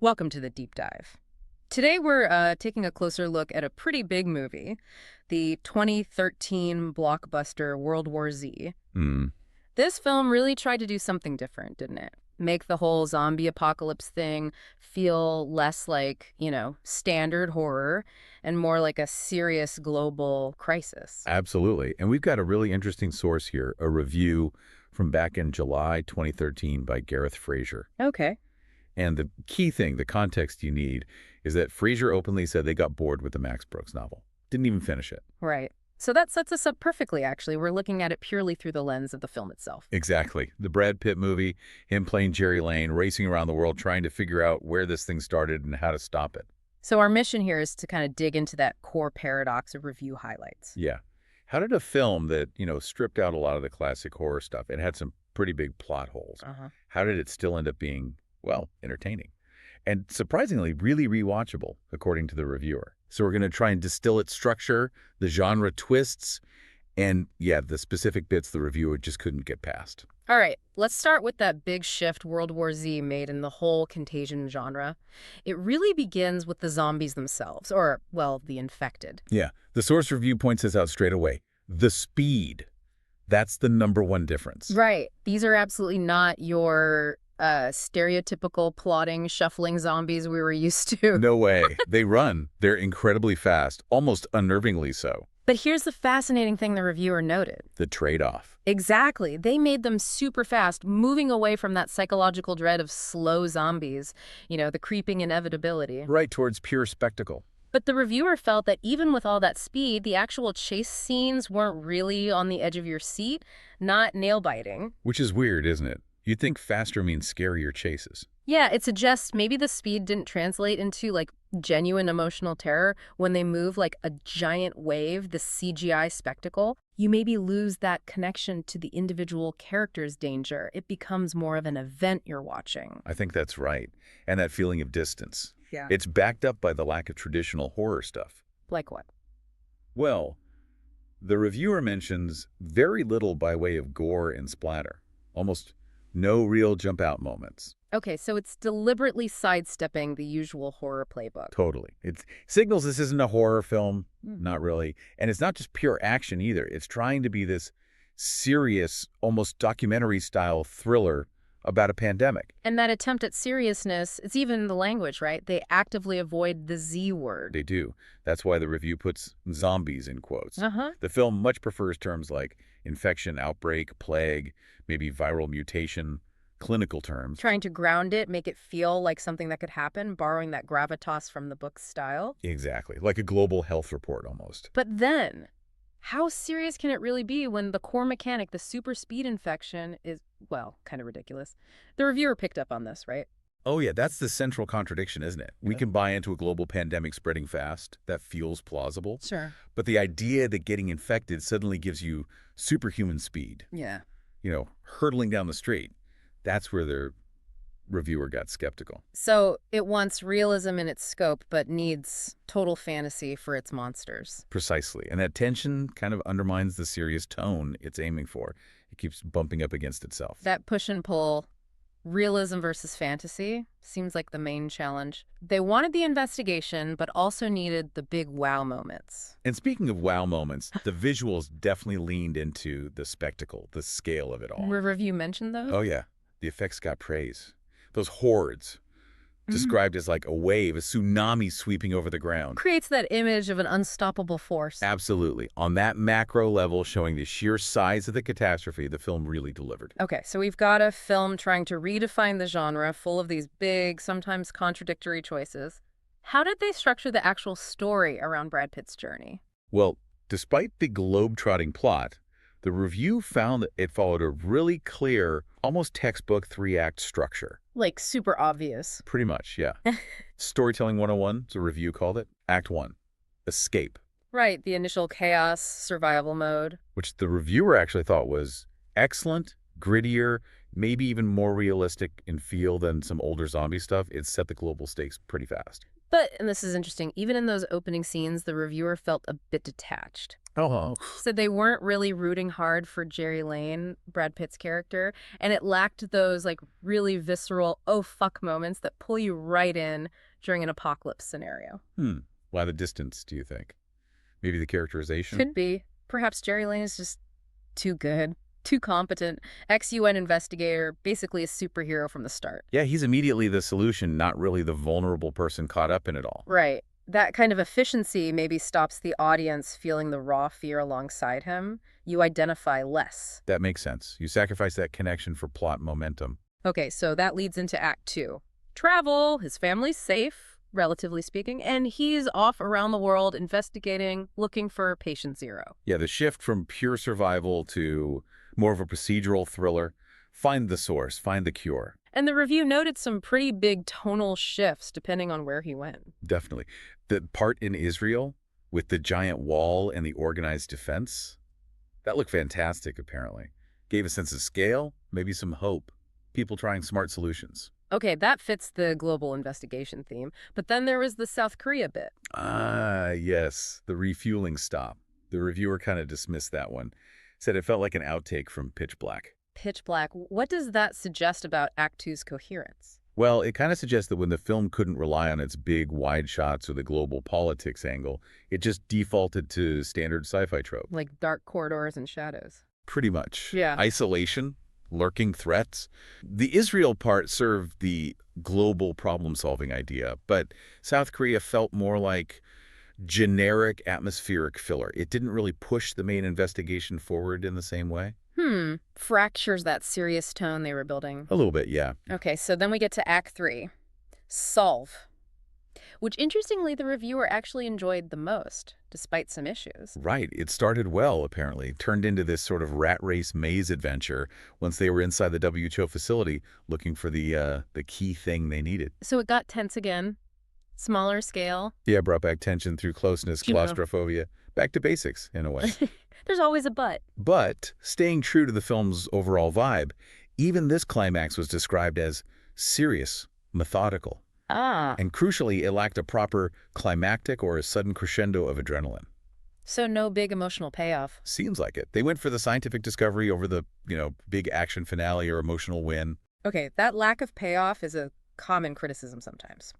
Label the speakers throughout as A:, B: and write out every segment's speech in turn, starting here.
A: Welcome to the deep dive. Today we're taking a closer look at a pretty big movie, the 2013 blockbuster World War Z.
B: Hmm.
A: This film really tried to do something different, didn't it? Make the whole zombie apocalypse thing feel less like, standard horror and more like a serious global crisis.
B: Absolutely. And we've got a really interesting source here, a review from back in July 2013 by Gareth Fraser.
A: Okay.
B: And the key thing, the context you need, is that Fraser openly said they got bored with the Max Brooks novel. Didn't even finish it.
A: Right. So that sets us up perfectly, actually. We're looking at it purely through the lens of the film itself.
B: Exactly. The Brad Pitt movie, him playing Gerry Lane, racing around the world trying to figure out where this thing started and how to stop it.
A: So our mission here is to kind of dig into that core paradox of review highlights.
B: Yeah. How did a film that, stripped out a lot of the classic horror stuff, it had some pretty big plot holes. How did it still end up being, well, entertaining? And surprisingly, really rewatchable, according to the reviewer. So we're going to try and distill its structure, the genre twists, and, yeah, the specific bits the reviewer just couldn't get past.
A: All right, let's start with that big shift World War Z made in the whole contagion genre. It really begins with the zombies themselves, or, well, the infected.
B: Yeah, the source review points this out straight away. The speed. That's the #1 difference.
A: Right. These are absolutely not your stereotypical plotting, shuffling zombies we were used to.
B: No way. They run. They're incredibly fast, almost unnervingly so.
A: But here's the fascinating thing the reviewer noted.
B: The trade-off.
A: Exactly. They made them super fast, moving away from that psychological dread of slow zombies, the creeping inevitability.
B: Right towards pure spectacle.
A: But the reviewer felt that even with all that speed, the actual chase scenes weren't really on the edge of your seat, not nail-biting.
B: Which is weird, isn't it? You'd think faster means scarier chases.
A: Yeah, it suggests maybe the speed didn't translate into, genuine emotional terror. When they move like a giant wave, the CGI spectacle, you maybe lose that connection to the individual character's danger. It becomes more of an event you're watching.
B: I think that's right. And that feeling of distance.
A: Yeah.
B: It's backed up by the lack of traditional horror stuff.
A: Like what?
B: Well, the reviewer mentions very little by way of gore and splatter. Almost no real jump-out moments.
A: Okay, so it's deliberately sidestepping the usual horror playbook.
B: Totally. It signals this isn't a horror film, not really. And it's not just pure action either. It's trying to be this serious, almost documentary-style thriller about a pandemic.
A: And that attempt at seriousness, it's even in the language, right? They actively avoid the Z word.
B: They do. That's why the review puts zombies in quotes.
A: The
B: film much prefers terms like infection, outbreak, plague, maybe viral mutation, clinical terms.
A: Trying to ground it, make it feel like something that could happen, borrowing that gravitas from the book's style.
B: Exactly. Like a global health report almost.
A: But then, how serious can it really be when the core mechanic, the super speed infection, is, well, kind of ridiculous? The reviewer picked up on this, right?
B: Oh, yeah, that's the central contradiction, isn't it? We can buy into a global pandemic spreading fast. That feels plausible.
A: Sure.
B: But the idea that getting infected suddenly gives you superhuman speed,
A: Yeah.
B: Hurtling down the street, that's where the reviewer got skeptical.
A: So it wants realism in its scope, but needs total fantasy for its monsters.
B: Precisely. And that tension kind of undermines the serious tone it's aiming for. It keeps bumping up against itself.
A: That push and pull, realism versus fantasy, seems like the main challenge. They wanted the investigation, but also needed the big wow moments.
B: And speaking of wow moments, the visuals definitely leaned into the spectacle, the scale of it all.
A: Review mentioned those?
B: Oh, yeah. The effects got praise. Those hordes, described as like a wave, a tsunami sweeping over the ground.
A: Creates that image of an unstoppable force.
B: Absolutely. On that macro level, showing the sheer size of the catastrophe, the film really delivered.
A: Okay, so we've got a film trying to redefine the genre, full of these big, sometimes contradictory choices. How did they structure the actual story around Brad Pitt's journey?
B: Well, despite the globe-trotting plot, the review found that it followed a really clear, almost textbook 3-act structure.
A: Like super obvious.
B: Pretty much, yeah. Storytelling 101, as a review called it. Act 1, escape.
A: Right, the initial chaos, survival mode.
B: Which the reviewer actually thought was excellent, grittier, maybe even more realistic in feel than some older zombie stuff. It set the global stakes pretty fast.
A: But, and this is interesting, even in those opening scenes, the reviewer felt a bit detached.
B: Oh.
A: Said they weren't really rooting hard for Gerry Lane, Brad Pitt's character, and it lacked those like really visceral oh fuck moments that pull you right in during an apocalypse scenario.
B: Why the distance, do you think? Maybe the characterization?
A: Could be. Perhaps Gerry Lane is just too good, too competent, ex-UN investigator, basically a superhero from the start.
B: Yeah, he's immediately the solution, not really the vulnerable person caught up in it all.
A: Right. That kind of efficiency maybe stops the audience feeling the raw fear alongside him. You identify less.
B: That makes sense. You sacrifice that connection for plot momentum.
A: Okay, so that leads into Act 2. Travel, his family's safe, relatively speaking, and he's off around the world investigating, looking for patient zero.
B: Yeah, the shift from pure survival to more of a procedural thriller. Find the source, find the cure.
A: And the review noted some pretty big tonal shifts depending on where he went.
B: Definitely. The part in Israel with the giant wall and the organized defense, that looked fantastic, apparently. Gave a sense of scale, maybe some hope. People trying smart solutions.
A: Okay, that fits the global investigation theme. But then there was the South Korea bit.
B: Ah, yes, the refueling stop. The reviewer kind of dismissed that one. Said it felt like an outtake from Pitch Black.
A: Pitch Black. What does that suggest about Act 2's coherence?
B: Well, it kind of suggests that when the film couldn't rely on its big, wide shots or the global politics angle, it just defaulted to standard sci-fi trope.
A: Like dark corridors and shadows.
B: Pretty much.
A: Yeah.
B: Isolation, lurking threats. The Israel part served the global problem-solving idea, but South Korea felt more like generic atmospheric filler. It didn't really push the main investigation forward in the same way.
A: Fractures that serious tone they were building.
B: A little bit, yeah.
A: Okay, so then we get to Act 3. Solve. Which, interestingly, the reviewer actually enjoyed the most, despite some issues.
B: Right. It started well, apparently. Turned into this sort of rat race maze adventure once they were inside the WHO facility looking for the key thing they needed.
A: So it got tense again. Smaller scale.
B: Yeah, brought back tension through closeness, claustrophobia. Back to basics, in a way.
A: There's always a but.
B: But, staying true to the film's overall vibe, even this climax was described as serious, methodical. And crucially, it lacked a proper climactic or a sudden crescendo of adrenaline.
A: So no big emotional payoff.
B: Seems like it. They went for the scientific discovery over the, big action finale or emotional win.
A: Okay, that lack of payoff is a common criticism sometimes.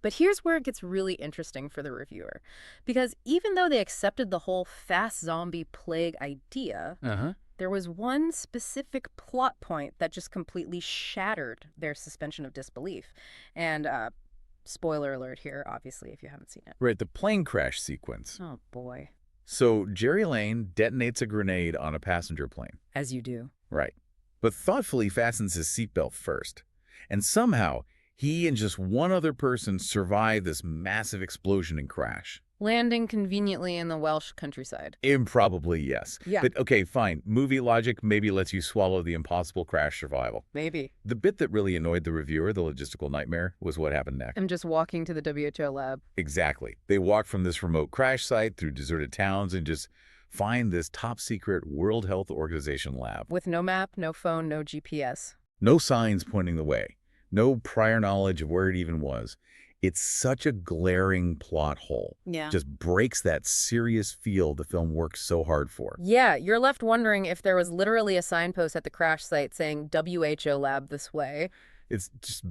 A: But here's where it gets really interesting for the reviewer. Because even though they accepted the whole fast zombie plague idea, there was one specific plot point that just completely shattered their suspension of disbelief. And spoiler alert here, obviously, if you haven't seen it.
B: Right, the plane crash sequence.
A: Oh, boy.
B: So Gerry Lane detonates a grenade on a passenger plane.
A: As you do.
B: Right. But thoughtfully fastens his seatbelt first. And somehow, he and just one other person survive this massive explosion and crash.
A: Landing conveniently in the Welsh countryside.
B: Improbably, yes.
A: Yeah.
B: But okay, fine. Movie logic maybe lets you swallow the impossible crash survival.
A: Maybe.
B: The bit that really annoyed the reviewer, the logistical nightmare, was what happened next.
A: I'm just walking to the WHO lab.
B: Exactly. They walk from this remote crash site through deserted towns and just find this top-secret World Health Organization lab.
A: With no map, no phone, no GPS.
B: No signs pointing the way. No prior knowledge of where it even was. It's such a glaring plot hole.
A: Yeah.
B: Just breaks that serious feel the film works so hard for.
A: Yeah, you're left wondering if there was literally a signpost at the crash site saying WHO lab this way.
B: It's just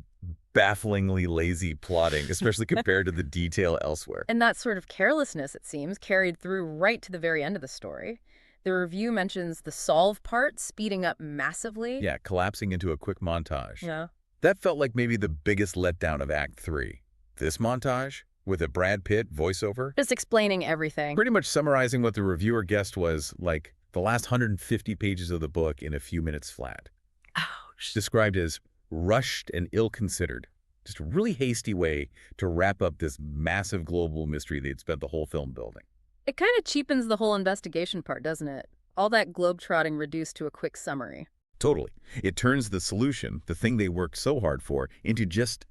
B: bafflingly lazy plotting, especially compared to the detail elsewhere.
A: And that sort of carelessness, it seems, carried through right to the very end of the story. The review mentions the solve part speeding up massively.
B: Yeah, collapsing into a quick montage.
A: Yeah.
B: That felt like maybe the biggest letdown of Act 3. This montage, with a Brad Pitt voiceover,
A: Just explaining everything.
B: pretty much summarizing what the reviewer guessed was like the last 150 pages of the book in a few minutes flat.
A: Ouch.
B: Described as rushed and ill-considered. Just a really hasty way to wrap up this massive global mystery they'd spent the whole film building.
A: It kind of cheapens the whole investigation part, doesn't it? All that globetrotting reduced to a quick summary.
B: Totally. It turns the solution, the thing they worked so hard for, into just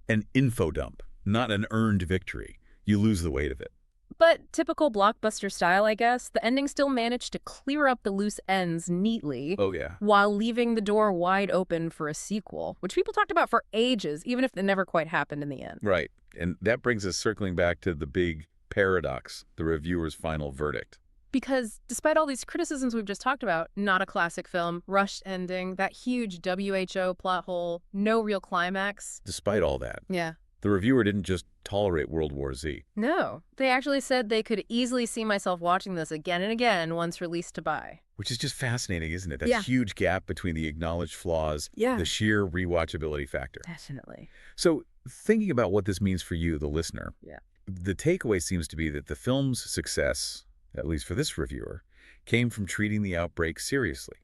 B: an info dump, not an earned victory. You lose the weight of it.
A: But typical blockbuster style, I guess, the ending still managed to clear up the loose ends neatly.
B: Oh, yeah.
A: While leaving the door wide open for a sequel, which people talked about for ages, even if it never quite happened in the end.
B: Right. And that brings us circling back to the big paradox, the reviewer's final verdict.
A: Because despite all these criticisms we've just talked about, not a classic film, rushed ending, that huge WHO plot hole, no real climax.
B: Despite all that,
A: Yeah.
B: the reviewer didn't just tolerate World War Z.
A: No. They actually said they could easily see myself watching this again and again once released to buy.
B: Which is just fascinating, isn't it? That
A: Yeah.
B: huge gap between the acknowledged flaws,
A: Yeah.
B: the sheer rewatchability factor.
A: Definitely.
B: So, thinking about what this means for you, the listener,
A: Yeah.
B: the takeaway seems to be that the film's success, at least for this reviewer, came from treating the outbreak seriously,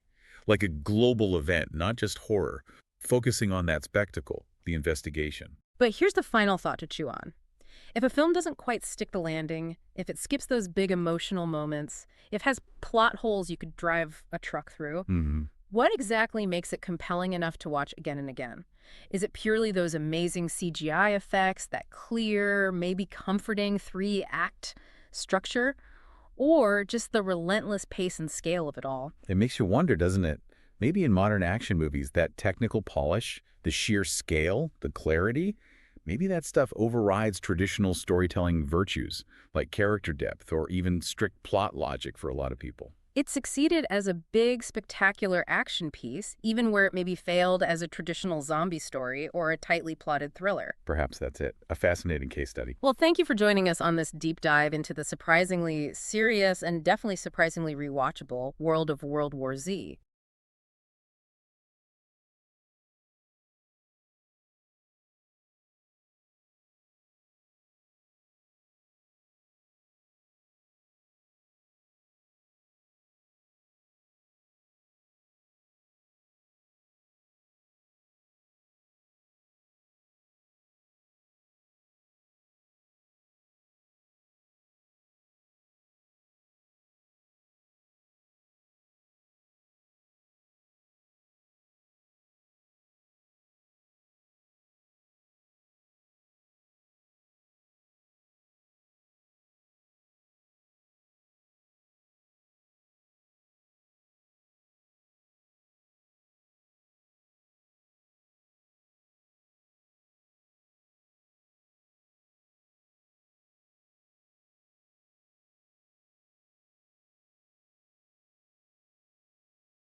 B: like a global event, not just horror, focusing on that spectacle, the investigation.
A: But here's the final thought to chew on. If a film doesn't quite stick the landing, if it skips those big emotional moments, if it has plot holes you could drive a truck through, what exactly makes it compelling enough to watch again and again? Is it purely those amazing CGI effects, that clear, maybe comforting three-act structure, or just the relentless pace and scale of it all?
B: It makes you wonder, doesn't it? Maybe in modern action movies, that technical polish, the sheer scale, the clarity, maybe that stuff overrides traditional storytelling virtues, like character depth or even strict plot logic for a lot of people.
A: It succeeded as a big, spectacular action piece, even where it maybe failed as a traditional zombie story or a tightly plotted thriller.
B: Perhaps that's it. A fascinating case study.
A: Well, thank you for joining us on this deep dive into the surprisingly serious and definitely surprisingly rewatchable world of World War Z.